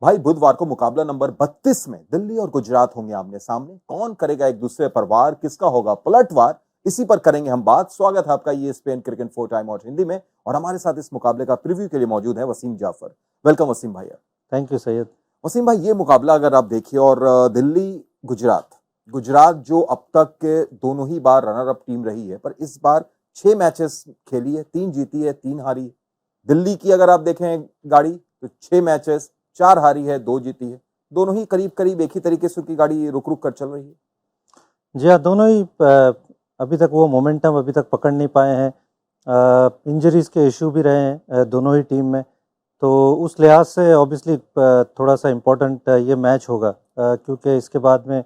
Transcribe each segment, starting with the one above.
भाई बुधवार को मुकाबला नंबर 32 में दिल्ली और गुजरात होंगे आमने सामने। कौन करेगा एक दूसरे पर वार, किसका होगा पलटवार, इसी पर करेंगे हम बात। स्वागत है आपका ये Spain cricket 4 time out Hindi में, और हमारे साथ इस मुकाबले का प्रीव्यू के लिए मौजूद है वसीम जाफर। वेलकम वसीम भाई। Thank you Syed. वसीम भाई, ये मुकाबला अगर आप देखिए, और दिल्ली गुजरात जो अब तक के दोनों ही बार रनर अप टीम रही है, पर इस बार 6 मैचेस खेली है, 3 जीती है 3 हारी है। दिल्ली की अगर आप देखें गाड़ी, तो 6 मैचेस 4 हारी है 2 जीती है। दोनों ही करीब करीब एक ही तरीके से उनकी गाड़ी रुक रुक कर चल रही है। जी हाँ, दोनों ही अभी तक वो मोमेंटम अभी तक पकड़ नहीं पाए हैं। इंजरीज के इशू भी रहे हैं दोनों ही टीम में, तो उस लिहाज से ऑब्वियसली थोड़ा सा इम्पोर्टेंट ये मैच होगा, क्योंकि इसके बाद में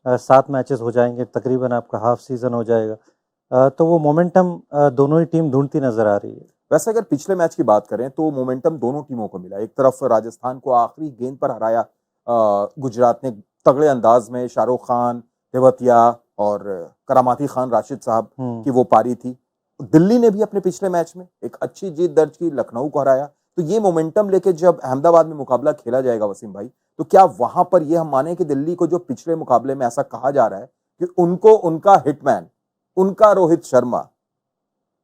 7 मैचेस हो जाएंगे, तकरीबन आपका हाफ सीज़न हो जाएगा। तो वो मोमेंटम दोनों ही टीम ढूंढती नज़र आ रही है। वैसे अगर पिछले मैच की बात करें तो मोमेंटम दोनों टीमों को मिला। एक तरफ राजस्थान को आखिरी गेंद पर हराया गुजरात ने तगड़े अंदाज में। शाहरुख खान, तेवतिया और करामाती खान राशिद साहब की वो पारी थी। दिल्ली ने भी अपने पिछले मैच में एक अच्छी जीत दर्ज की, लखनऊ को हराया। तो ये मोमेंटम लेके जब अहमदाबाद में मुकाबला खेला जाएगा वसीम भाई, तो क्या वहां पर ये हम माने कि दिल्ली को, जो पिछले मुकाबले में ऐसा कहा जा रहा है कि उनको उनका हिटमैन, उनका रोहित शर्मा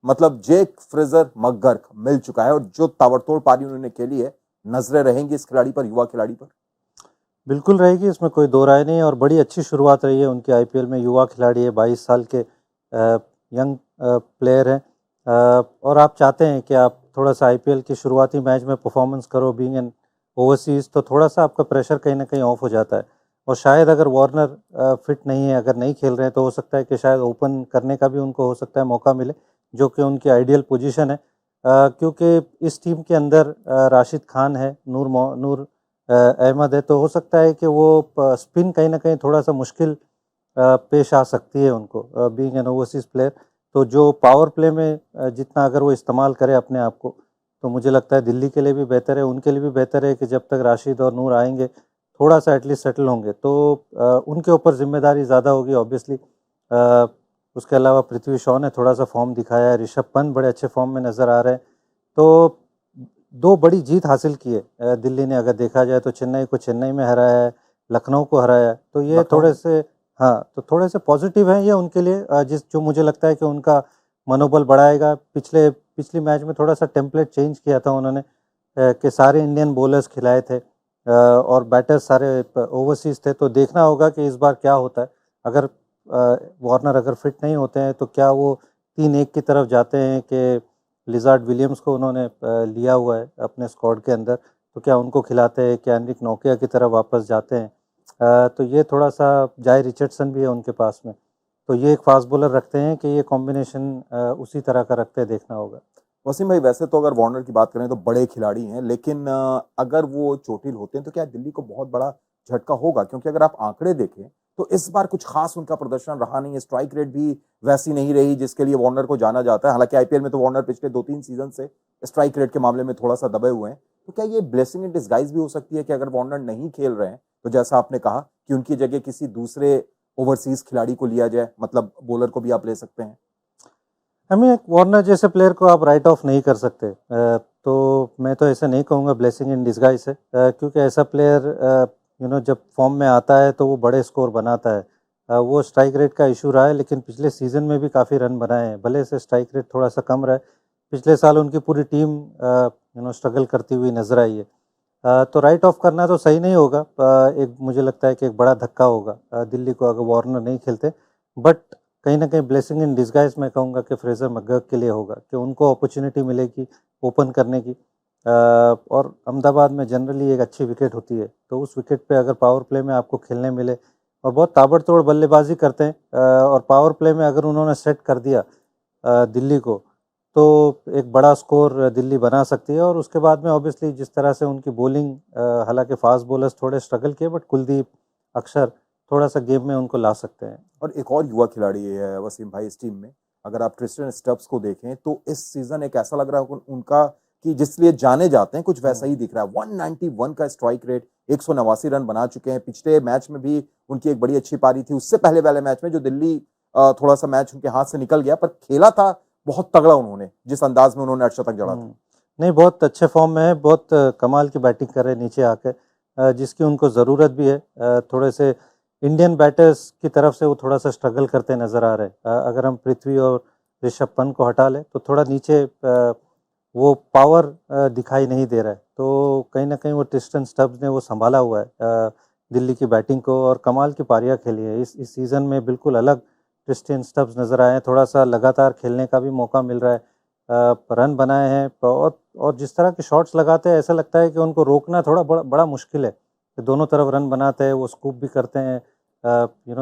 मतलब जेक फ्रेजर मकगर्क मिल चुका है, और जो ताबड़तोड़ पारी उन्होंने खेली है, नजरें रहेंगी इस खिलाड़ी पर, युवा खिलाड़ी पर? बिल्कुल रहेगी, इसमें कोई दो राय नहीं है। और बड़ी अच्छी शुरुआत रही है उनकी आईपीएल में। युवा खिलाड़ी है, 22 साल के यंग प्लेयर हैं, और आप चाहते हैं कि आप थोड़ा सा आईपीएल की शुरुआती मैच में परफॉर्मेंस करो। बीइंग एन ओवरसीज़, तो थोड़ा सा आपका प्रेशर कहीं ना कहीं ऑफ हो जाता है। और शायद अगर वार्नर फिट नहीं है, अगर नहीं खेल रहे हैं, तो हो सकता है कि शायद ओपन करने का भी उनको हो सकता है मौका मिले, जो कि उनकी आइडियल पोजीशन है। क्योंकि इस टीम के अंदर राशिद खान है, नूर अहमद है, तो हो सकता है कि वो स्पिन कहीं ना कहीं थोड़ा सा मुश्किल पेश आ सकती है उनको, बीइंग एन ओवरसीज़ प्लेयर। तो जो पावर प्ले में जितना अगर वो इस्तेमाल करे अपने आप को, तो मुझे लगता है दिल्ली के लिए भी बेहतर है, उनके लिए भी बेहतर है कि जब तक राशिद और नूर आएंगे, थोड़ा सा एटलीस्ट सेटल होंगे, तो उनके ऊपर जिम्मेदारी ज़्यादा होगी ऑब्वियसली। उसके अलावा पृथ्वी शॉ ने थोड़ा सा फॉर्म दिखाया है, ऋषभ पंत बड़े अच्छे फॉर्म में नज़र आ रहे हैं। तो 2 बड़ी जीत हासिल की है दिल्ली ने। अगर देखा जाए तो चेन्नई को चेन्नई में हराया है, लखनऊ को हराया है, तो ये थोड़े से, हाँ, तो थोड़े से पॉजिटिव हैं ये उनके लिए, जो मुझे लगता है कि उनका मनोबल बढ़ाएगा। पिछली मैच में थोड़ा सा टेम्पलेट चेंज किया था उन्होंने, कि सारे इंडियन बॉलर्स खिलाए थे, और बैटर्स सारे ओवरसीज़ थे। तो देखना होगा कि इस बार क्या होता है। अगर वार्नर अगर फिट नहीं होते हैं, तो क्या वो 3-1 की तरफ जाते हैं कि लिजार्ड विलियम्स को उन्होंने लिया हुआ है अपने स्क्वाड के अंदर, तो क्या उनको खिलाते हैं, क्या एनरिक नोकिया की तरफ वापस जाते हैं? तो ये थोड़ा सा, जाय रिचर्डसन भी है उनके पास में, तो ये एक फास्ट बॉलर रखते हैं कि ये कॉम्बिनेशन उसी तरह का रखते हैं, देखना होगा। वसीम भाई, वैसे तो अगर वार्नर की बात करें तो बड़े खिलाड़ी हैं, लेकिन अगर वो चोटिल होते हैं तो क्या दिल्ली को बहुत बड़ा झटका होगा? क्योंकि अगर आप आंकड़े देखें तो इस बार कुछ खास उनका प्रदर्शन रहा नहीं है। स्ट्राइक रेट भी वैसी नहीं रही जिसके लिए वार्नर को जाना जाता है। हालांकि आईपीएल में तो वार्नर पिछले 2-3 सीजन से स्ट्राइक रेट के मामले में थोड़ा सा दबे हुए हैं। तो क्या ये ब्लेसिंग इन डिस्गाइज भी हो सकती है कि अगर वार्नर नहीं खेल रहे हैं, तो जैसा आपने कहा कि उनकी जगह किसी दूसरे ओवरसीज खिलाड़ी को लिया जाए, मतलब बॉलर को भी आप ले सकते हैं? हमें वार्नर जैसे प्लेयर को आप राइट ऑफ नहीं कर सकते, तो मैं तो ऐसा नहीं कहूँगा ब्लेसिंग इन डिस्गाइज है, क्योंकि ऐसा प्लेयर जब फॉर्म में आता है तो वो बड़े स्कोर बनाता है। वो स्ट्राइक रेट का इशू रहा है, लेकिन पिछले सीज़न में भी काफ़ी रन बनाए हैं, भले से स्ट्राइक रेट थोड़ा सा कम रहा है। पिछले साल उनकी पूरी टीम स्ट्रगल करती हुई नजर आई है। तो राइट ऑफ करना तो सही नहीं होगा। एक मुझे लगता है कि एक बड़ा धक्का होगा दिल्ली को अगर वार्नर नहीं खेलते। बट कहीं ना कहीं ब्लेसिंग इन डिस्गाइज मैं कहूँगा कि फ्रेजर मैकगर्क के लिए होगा, कि उनको अपॉर्चुनिटी मिलेगी ओपन करने की। और अहमदाबाद में जनरली एक अच्छी विकेट होती है, तो उस विकेट पे अगर पावर प्ले में आपको खेलने मिले, और बहुत ताबड़तोड़ बल्लेबाजी करते हैं, और पावर प्ले में अगर उन्होंने सेट कर दिया दिल्ली को, तो एक बड़ा स्कोर दिल्ली बना सकती है। और उसके बाद में ऑब्वियसली जिस तरह से उनकी बॉलिंग, हालांकि फास्ट बॉलर्स थोड़े स्ट्रगल किए, बट कुलदीप, अक्षर थोड़ा सा गेम में उनको ला सकते हैं। और एक और युवा खिलाड़ी है वसीम भाई इस टीम में, अगर आप ट्रिस्टन स्टब्स को देखें तो इस सीजन एक ऐसा लग रहा है उनका कि जिस लिए जाने जाते हैं, कुछ वैसा ही दिख रहा है। 191 का स्ट्राइक रेट, 189 रन बना चुके हैं। पिछले मैच में भी उनकी एक बड़ी अच्छी पारी थी। उससे पहले वाले मैच में जो दिल्ली थोड़ा सा मैच उनके हाथ से निकल गया, पर खेला था बहुत तगड़ा उन्होंने, जिस अंदाज में उन्होंने अर्धशतक जड़ा था। नहीं, बहुत अच्छे फॉर्म में है, बहुत कमाल की बैटिंग कर रहे हैं नीचे आकर। जिसकी उनको ज़रूरत भी है। थोड़े से इंडियन बैटर्स की तरफ से वो थोड़ा सा स्ट्रगल करते नज़र आ रहे हैं। अगर हम पृथ्वी और ऋषभ पंत को हटा लें तो थोड़ा नीचे वो पावर दिखाई नहीं दे रहा है। तो कहीं ना कहीं वो ट्रिस्टन स्टब्स ने वो संभाला हुआ है दिल्ली की बैटिंग को, और कमाल की पारियां खेली है इस सीज़न में। बिल्कुल अलग ट्रिस्टन स्टब्स नज़र आए हैं, थोड़ा सा लगातार खेलने का भी मौका मिल रहा है। रन बनाए हैं और जिस तरह के शॉट्स लगाते हैं ऐसा लगता है कि उनको रोकना थोड़ा बड़ा मुश्किल है। कि दोनों तरफ रन बनाते हैं, वो स्कूप भी करते हैं,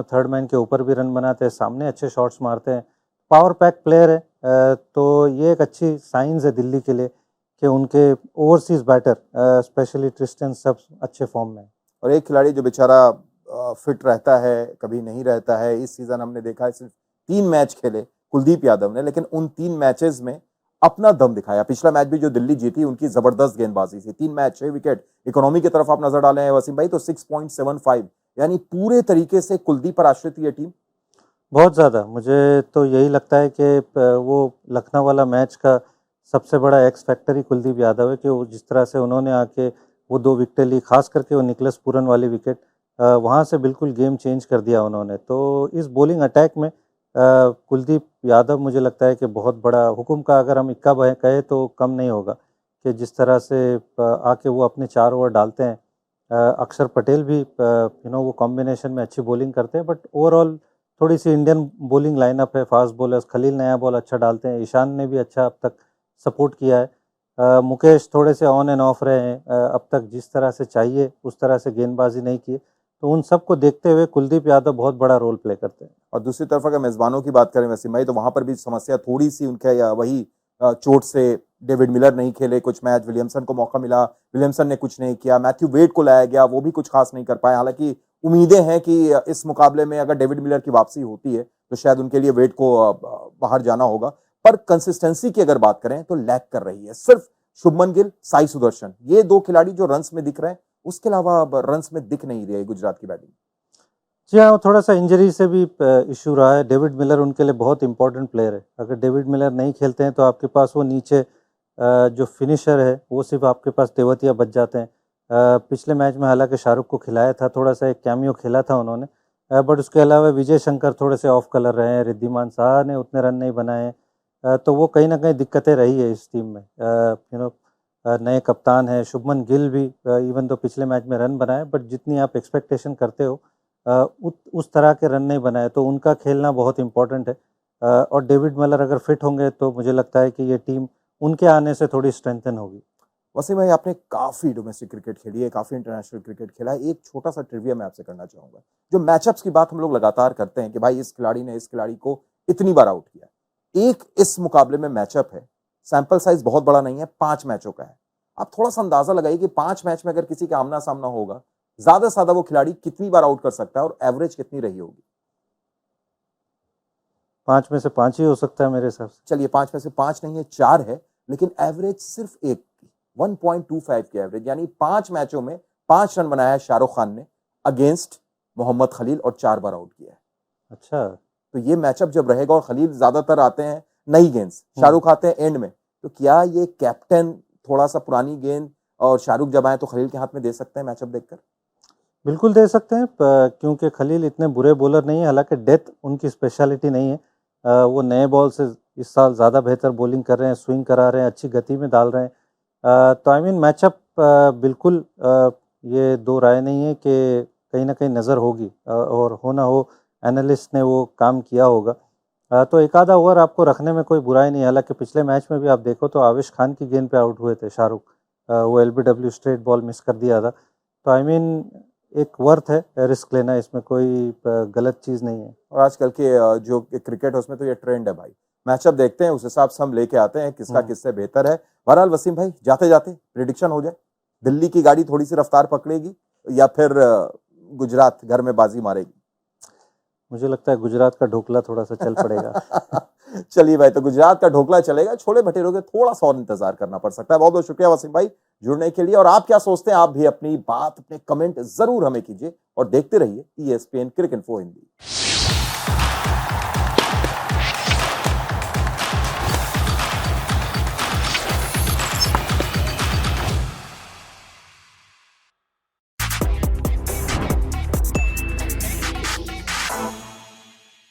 थर्ड मैन के ऊपर भी रन बनाते हैं, सामने अच्छे शॉट्स मारते हैं। पावर पैक प्लेयर है। तो ये एक अच्छी साइंस है दिल्ली के लिए कि उनके overseas batter specially Tristan Stubbs अच्छे फॉर्म में है। और एक खिलाड़ी जो बेचारा फिट रहता है, कभी नहीं रहता है, इस सीजन हमने देखा है सिर्फ 3 मैच खेले कुलदीप यादव ने, लेकिन उन 3 मैचेस में अपना दम दिखाया। पिछला मैच भी जो दिल्ली जीती, उनकी जबरदस्त गेंदबाजी थी। 3 मैच 6 विकेट। इकोनॉमी की तरफ आप नजर डालें हैं वसीम भाई तो 6.75, यानी पूरे तरीके से कुलदीप पर आश्रित ये टीम। बहुत ज़्यादा मुझे तो यही लगता है कि वो लखनऊ वाला मैच का सबसे बड़ा एक्स फैक्टर ही कुलदीप यादव है कि वो जिस तरह से उन्होंने आके वो 2 विकेटें ली, खास करके वो निकलस पूरन वाली विकेट, वहाँ से बिल्कुल गेम चेंज कर दिया उन्होंने। तो इस बॉलिंग अटैक में कुलदीप यादव मुझे लगता है कि बहुत बड़ा हुक्म का अगर हम इक्का कहें तो कम नहीं होगा कि जिस तरह से आके वो अपने 4 ओवर डालते हैं। अक्षर पटेल भी वो कॉम्बिनेशन में अच्छी बॉलिंग करते हैं, बट ओवरऑल थोड़ी सी इंडियन बॉलिंग लाइनअप है। फास्ट बॉलर्स खलील नया बॉल अच्छा डालते हैं, ईशान ने भी अच्छा अब तक सपोर्ट किया है। मुकेश थोड़े से ऑन एंड ऑफ रहे हैं, अब तक जिस तरह से चाहिए उस तरह से गेंदबाजी नहीं की। तो उन सबको देखते हुए कुलदीप यादव बहुत बड़ा रोल प्ले करते हैं। और दूसरी तरफ अगर मेजबानों की बात करें वसीम भाई तो वहां पर भी समस्या थोड़ी सी उनके वही चोट से डेविड मिलर नहीं खेले कुछ मैच, विलियमसन को मौका मिला, विलियमसन ने कुछ नहीं किया, मैथ्यू वेड को लाया गया, वो भी कुछ खास नहीं कर पाए। हालांकि उम्मीदें हैं कि इस मुकाबले में अगर डेविड मिलर की वापसी होती है तो शायद उनके लिए वेड को बाहर जाना होगा। पर कंसिस्टेंसी की अगर बात करें तो लैक कर रही है। सिर्फ शुभमन गिल, साई सुदर्शन, ये 2 खिलाड़ी जो रन्स में दिख रहे हैं, उसके अलावा रन्स में दिख नहीं रही है गुजरात की बैटिंग। जी हाँ, थोड़ा सा इंजरी से भी इशू रहा है। डेविड मिलर उनके लिए बहुत इंपॉर्टेंट प्लेयर है। अगर डेविड मिलर नहीं खेलते हैं तो आपके पास वो नीचे जो फिनिशर है वो सिर्फ आपके पास तेवतिया बच जाते हैं। पिछले मैच में हालांकि शाहरुख को खिलाया था, थोड़ा सा एक कैमियो खेला था उन्होंने, बट उसके अलावा विजय शंकर थोड़े से ऑफ कलर रहे हैं, रिद्धिमान साहा ने उतने रन नहीं बनाए हैं। तो वो कहीं ना कहीं दिक्कतें रही है इस टीम में। नए कप्तान है शुभमन गिल भी, इवन तो पिछले मैच में रन बनाए बट जितनी आप एक्सपेक्टेशन करते हो उस तरह के रन नहीं बनाए। तो उनका खेलना बहुत इंपॉर्टेंट है। और डेविड मिलर अगर फिट होंगे तो मुझे लगता है कि ये टीम उनके आने से थोड़ी स्ट्रेंथन होगी। वसीम भाई आपने काफी डोमेस्टिक क्रिकेट खेली है, काफी इंटरनेशनल क्रिकेट खेला है। एक छोटा सा ट्रिविया मैं आपसे करना चाहूंगा। जो मैचअप्स की बात हम लोग लगातार करते हैं कि भाई इस खिलाड़ी ने इस खिलाड़ी को इतनी बार आउट किया, एक इस मुकाबले में मैचअप है, सैंपल साइज बहुत बड़ा नहीं है, 5 मैचों का है। आप थोड़ा सा अंदाजा लगाइए कि 5 मैच में अगर किसी का आमना सामना होगा, ज्यादा से ज्यादा वो खिलाड़ी कितनी बार आउट कर सकता है और एवरेज कितनी रही होगी। 5 में से 5 ही हो सकता है मेरे हिसाब से। चलिए 5 में से 5 नहीं है, 4 है, लेकिन एवरेज सिर्फ एक 1.25 की एवरेज, यानी 5 मैचों में 5 रन बनाया है शाहरुख खान ने अगेंस्ट मोहम्मद खलील और 4 बार आउट किया है। अच्छा, तो ये मैचअप जब रहेगा और खलील ज्यादातर आते हैं नई गेंद, शाहरुख आते हैं एंड में, तो क्या ये कैप्टन थोड़ा सा पुरानी गेंद और शाहरुख जब आए तो खलील के हाथ में दे सकते हैं मैचअप देखकर? बिल्कुल दे सकते हैं, क्योंकि खलील इतने बुरे बॉलर नहीं है। हालांकि डेथ उनकी स्पेशलिटी नहीं है। वो नए बॉल से इस साल ज़्यादा बेहतर बॉलिंग कर रहे हैं, स्विंग करा रहे हैं, अच्छी गति में डाल रहे हैं। तो आई मीन मैचअप बिल्कुल, ये दो राय नहीं है कि कहीं ना कहीं नज़र होगी, और हो ना हो एनालिस्ट ने वो काम किया होगा। तो एक आधा ओवर आपको रखने में कोई बुराई नहीं है। हालांकि पिछले मैच में भी आप देखो तो आविश खान की गेंद पे आउट हुए थे शाहरुख, वो LBW स्ट्रेट बॉल मिस कर दिया था। तो आई मीन एक वर्थ है रिस्क लेना, इसमें कोई गलत चीज़ नहीं है। और आजकल के जो क्रिकेट है उसमें तो ये ट्रेंड है भाई, मैचअप देखते हैं, उस हिसाब से हम लेके आते हैं किसका किससे बेहतर है। बहरहाल वसीम भाई, जाते जाते प्रिडिक्शन हो जाए, दिल्ली की गाड़ी थोड़ी सी रफ्तार पकड़ेगी या फिर गुजरात घर में बाजी मारेगी? मुझे लगता है गुजरात का ढोकला थोड़ा सा चल पड़ेगा। चलिए भाई, तो गुजरात का ढोकला चलेगा, छोले भटूरे के थोड़ा सा और इंतजार करना पड़ सकता है। बहुत बहुत शुक्रिया वसीम भाई जुड़ने के लिए। और आप क्या सोचते हैं, आप भी अपनी बात, अपने कमेंट जरूर हमें कीजिए और देखते रहिए ESPN क्रिक इन्फो हिंदी।